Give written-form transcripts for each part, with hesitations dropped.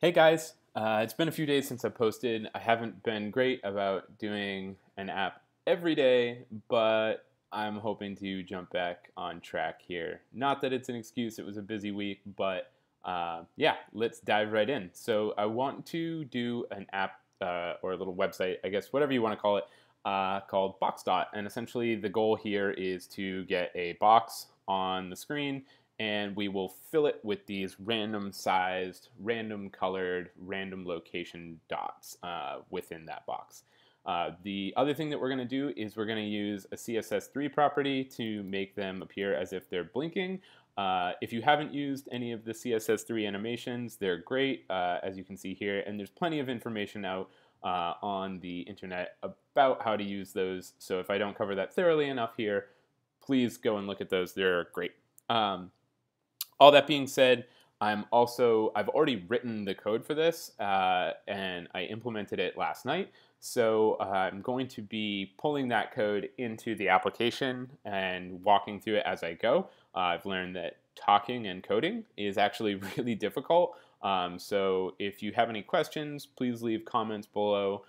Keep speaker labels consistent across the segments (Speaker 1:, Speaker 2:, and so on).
Speaker 1: Hey guys, it's been a few days since I posted. I haven't been great about doing an app every day, but I'm hoping to jump back on track here. Not that it's an excuse, it was a busy week, but yeah, let's dive right in. So I want to do an app or a little website, I guess, whatever you want to call it, called BoxDot. And essentially the goal here is to get a box on the screen and we will fill it with these random sized, random colored, random location dots within that box. The other thing that we're going to do is we're going to use a CSS3 property to make them appear as if they're blinking. If you haven't used any of the CSS3 animations, they're great, as you can see here, and there's plenty of information out on the internet about how to use those. So if I don't cover that thoroughly enough here, please go and look at those. They're great. All that being said, I've already written the code for this and I implemented it last night. So I'm going to be pulling that code into the application and walking through it as I go. I've learned that talking and coding is actually really difficult. So if you have any questions, please leave comments below.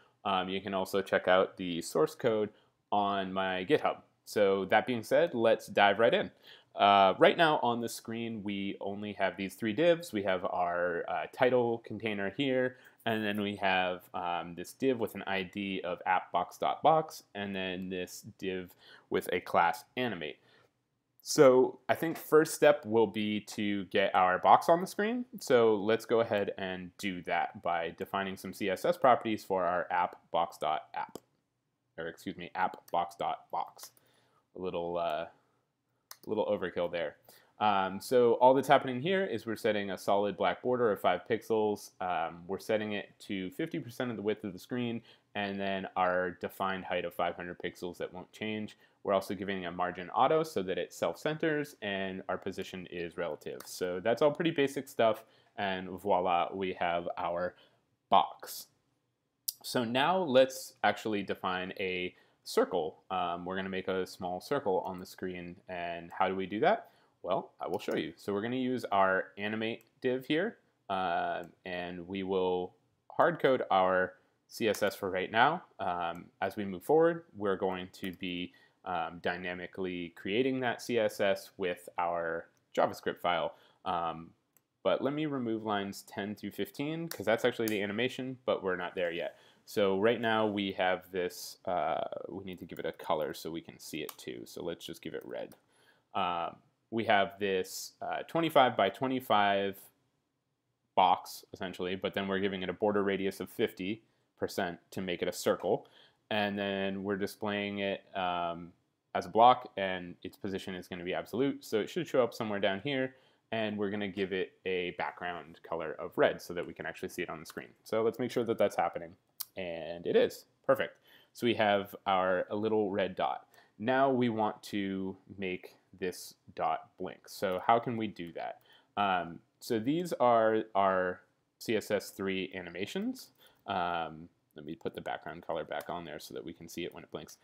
Speaker 1: You can also check out the source code on my GitHub. So that being said, let's dive right in. Right now on the screen, we only have these three divs. We have our title container here, and then we have this div with an ID of app.box.box, and then this div with a class animate. So I think first step will be to get our box on the screen. So let's go ahead and do that by defining some CSS properties for our app.box.app, or excuse me, app.box.box. A little overkill there. So all that's happening here is we're setting a solid black border of 5 pixels. We're setting it to 50% of the width of the screen, and then our defined height of 500 pixels that won't change. We're also giving a margin auto so that it self-centers, and our position is relative. So that's all pretty basic stuff, and voila, we have our box. So now let's actually define a circle. We're going to make a small circle on the screen, and how do we do that? Well, I will show you. So we're going to use our animate div here, and we will hard code our CSS for right now. As we move forward, we're going to be dynamically creating that CSS with our JavaScript file. But let me remove lines 10 through 15 because that's actually the animation, but we're not there yet. So right now we have this, we need to give it a color so we can see it too. So let's just give it red. We have this 25 by 25 box essentially, but then we're giving it a border radius of 50% to make it a circle. And then we're displaying it as a block, and its position is going to be absolute. So it should show up somewhere down here. And we're going to give it a background color of red so that we can actually see it on the screen. So let's make sure that that's happening. And it is. Perfect. So we have our little red dot. Now we want to make this dot blink. So how can we do that? So these are our CSS3 animations. Let me put the background color back on there so that we can see it when it blinks.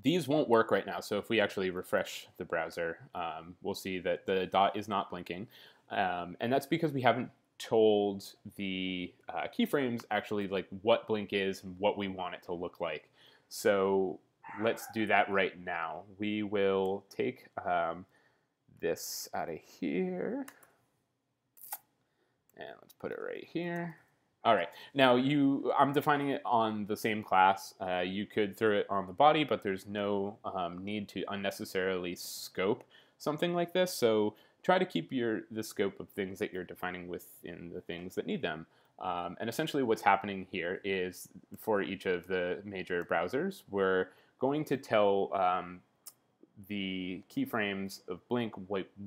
Speaker 1: These won't work right now, so if we actually refresh the browser, we'll see that the dot is not blinking. And that's because we haven't told the keyframes actually like what blink is and what we want it to look like. So let's do that right now. We will take this out of here, and let's put it right here. All right, now I'm defining it on the same class. You could throw it on the body, but there's no need to unnecessarily scope something like this. So try to keep the scope of things that you're defining within the things that need them. And essentially what's happening here is for each of the major browsers, we're going to tell the keyframes of Blink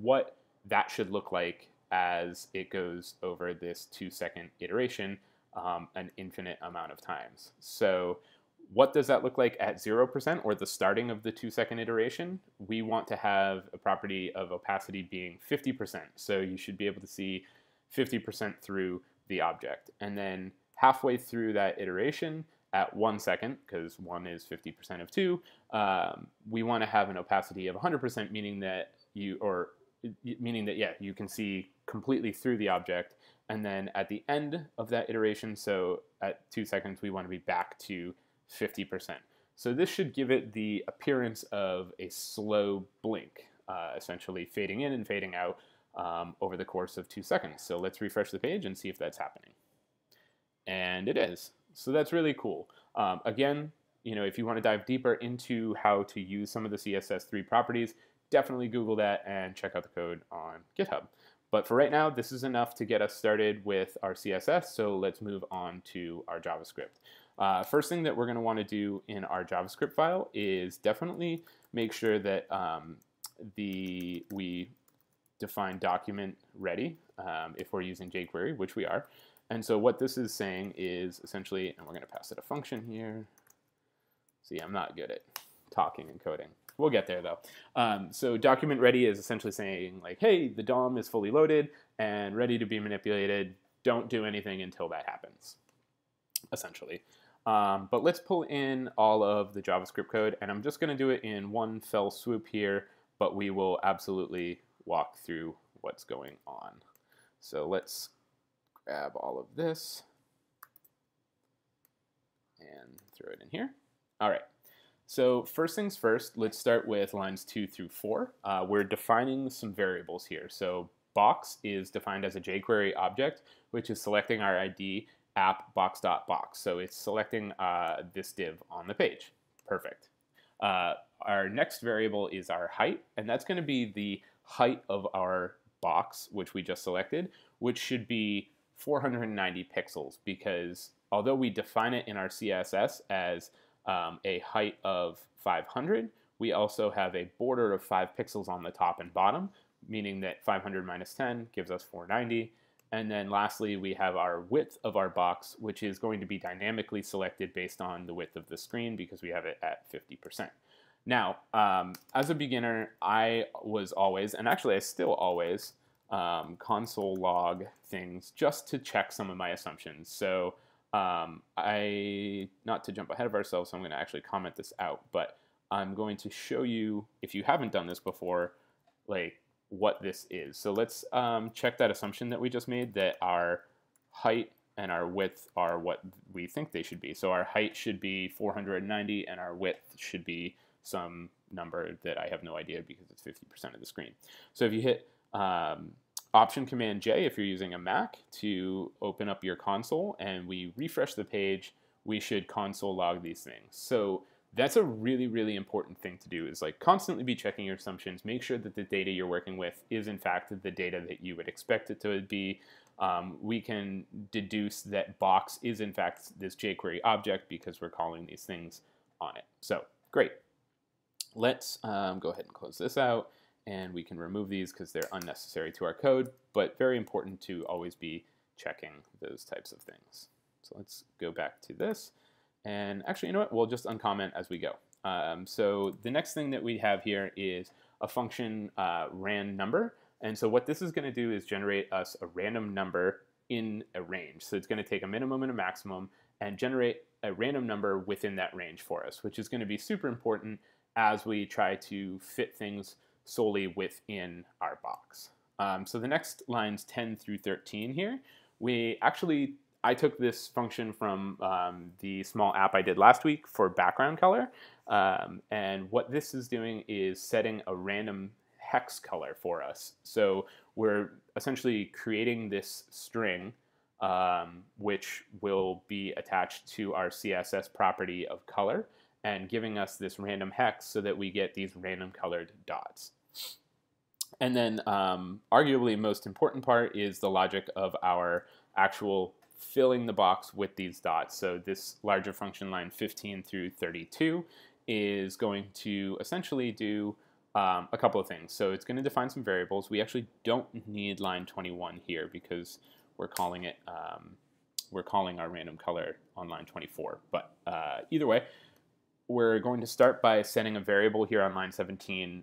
Speaker 1: what that should look like as it goes over this 2-second iteration an infinite amount of times. So what does that look like at 0% or the starting of the 2-second iteration? We want to have a property of opacity being 50%. So you should be able to see 50% through the object. And then halfway through that iteration at 1 second, because 1 is 50% of 2, we want to have an opacity of 100%, meaning that you can see completely through the object. And then at the end of that iteration, so at 2 seconds, we want to be back to 50%. So this should give it the appearance of a slow blink, essentially fading in and fading out over the course of 2 seconds. So let's refresh the page and see if that's happening. And it is. So that's really cool. Again, if you want to dive deeper into how to use some of the CSS3 properties, definitely Google that and check out the code on GitHub. But for right now, this is enough to get us started with our CSS, so let's move on to our JavaScript. First thing that we're going to want to do in our JavaScript file is definitely make sure that we define document ready if we're using jQuery, which we are. And so what this is saying is essentially, and we're going to pass it a function here. See, I'm not good at talking and coding. We'll get there though. So document ready is essentially saying like, hey, the DOM is fully loaded and ready to be manipulated. Don't do anything until that happens, essentially. But let's pull in all of the JavaScript code, and I'm just going to do it in one fell swoop here, but we will absolutely walk through what's going on. So let's grab all of this and throw it in here. All right. So first things first, let's start with lines 2 through 4. We're defining some variables here. So box is defined as a jQuery object, which is selecting our ID app box.box. So it's selecting this div on the page. Perfect. Our next variable is our height, and that's going to be the height of our box, which we just selected, which should be 490 pixels, because although we define it in our CSS as a height of 500, we also have a border of 5 pixels on the top and bottom, meaning that 500 minus 10 gives us 490. And then lastly, we have our width of our box, which is going to be dynamically selected based on the width of the screen because we have it at 50%. Now, as a beginner, I was always, and actually I still always, console log things just to check some of my assumptions. So not to jump ahead of ourselves, so I'm going to actually comment this out, but I'm going to show you, if you haven't done this before, like what this is. So let's check that assumption that we just made, that our height and our width are what we think they should be. So our height should be 490 and our width should be some number that I have no idea because it's 50% of the screen. So if you hit Option Command J if you're using a Mac to open up your console and we refresh the page, we should console log these things. So that's a really, really important thing to do, is like constantly be checking your assumptions. Make sure that the data you're working with is in fact the data that you would expect it to be. We can deduce that box is in fact this jQuery object because we're calling these things on it. So great. Let's go ahead and close this out. And we can remove these because they're unnecessary to our code, but very important to always be checking those types of things. So let's go back to this. And actually, you know what? We'll just uncomment as we go. So the next thing that we have here is a function ran number. And so what this is going to do is generate us a random number in a range. So it's going to take a minimum and a maximum and generate a random number within that range for us, which is going to be super important as we try to fit things solely within our box. So the next lines 10 through 13 here, I took this function from the small app I did last week for background color. And what this is doing is setting a random hex color for us. So we're essentially creating this string which will be attached to our CSS property of color and giving us this random hex so that we get these random colored dots. And then arguably most important part is the logic of our actual filling the box with these dots. So this larger function line 15 through 32 is going to essentially do a couple of things. So it's going to define some variables. We actually don't need line 21 here because we're calling it we're calling our random color on line 24. But either way, we're going to start by setting a variable here on line 17,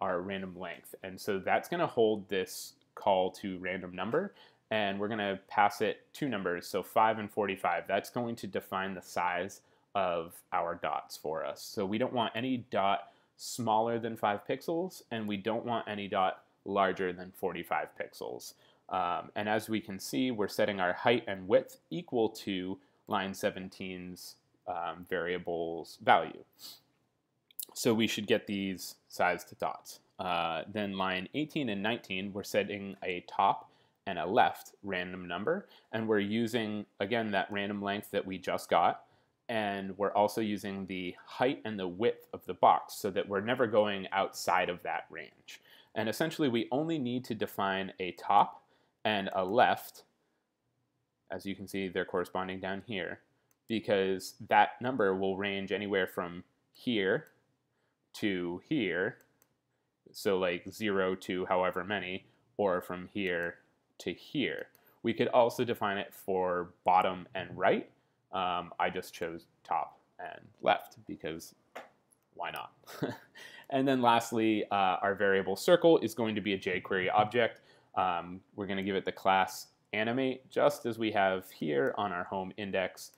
Speaker 1: our random length. And so that's going to hold this call to random number. And we're going to pass it two numbers, so 5 and 45. That's going to define the size of our dots for us. So we don't want any dot smaller than 5 pixels, and we don't want any dot larger than 45 pixels. And as we can see, we're setting our height and width equal to line 17's variable's value. So we should get these sized dots. Then line 18 and 19, we're setting a top and a left random number, and we're using, again, that random length that we just got, and we're also using the height and the width of the box so that we're never going outside of that range. And essentially, we only need to define a top and a left, as you can see, they're corresponding down here, because that number will range anywhere from here to here, so like 0 to however many, or from here to here. We could also define it for bottom and right. I just chose top and left because why not? And then lastly, our variable circle is going to be a jQuery object. We're going to give it the class animate, just as we have here on our home index.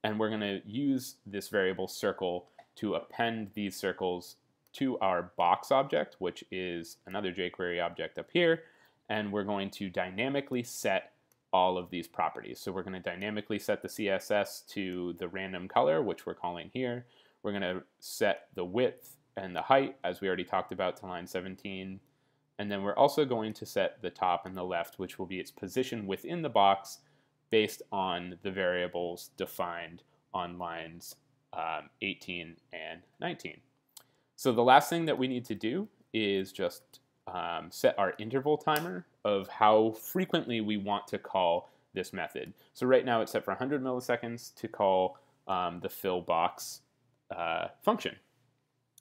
Speaker 1: And we're going to use this variable circle to append these circles to our box object, which is another jQuery object up here. And we're going to dynamically set all of these properties. So we're going to dynamically set the CSS to the random color, which we're calling here. We're going to set the width and the height, as we already talked about, to line 17. And then we're also going to set the top and the left, which will be its position within the box based on the variables defined on lines 18 and 19. So the last thing that we need to do is just set our interval timer of how frequently we want to call this method. So right now it's set for 100 milliseconds to call the fill box function.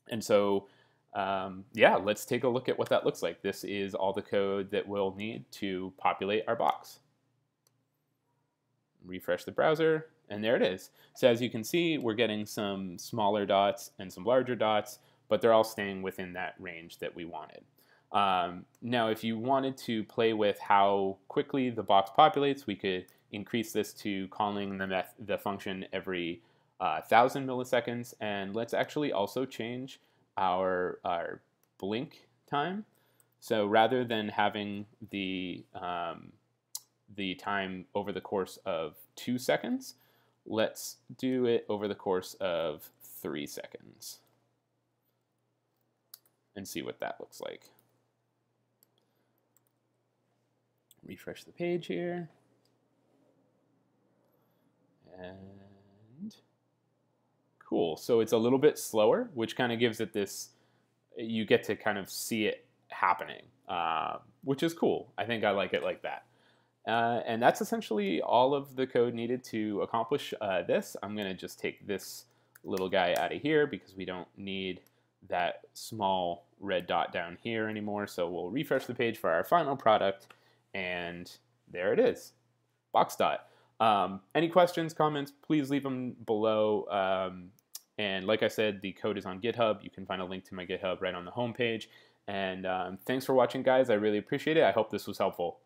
Speaker 1: And so yeah, let's take a look at what that looks like. This is all the code that we'll need to populate our box. Refresh the browser, and there it is. So as you can see, we're getting some smaller dots and some larger dots, but they're all staying within that range that we wanted. Now, if you wanted to play with how quickly the box populates, we could increase this to calling the function every 1,000 milliseconds. And let's actually also change our blink time. So rather than having the time over the course of 2 seconds, let's do it over the course of 3 seconds and see what that looks like. Refresh the page here. And cool. So it's a little bit slower, which kind of gives it this, you get to kind of see it happening, which is cool. I think I like it like that. And that's essentially all of the code needed to accomplish this. I'm going to just take this little guy out of here because we don't need that small red dot down here anymore. So we'll refresh the page for our final product, and there it is, BoxDot. Any questions, comments, please leave them below. And like I said, the code is on GitHub. You can find a link to my GitHub right on the homepage. And thanks for watching, guys. I really appreciate it. I hope this was helpful.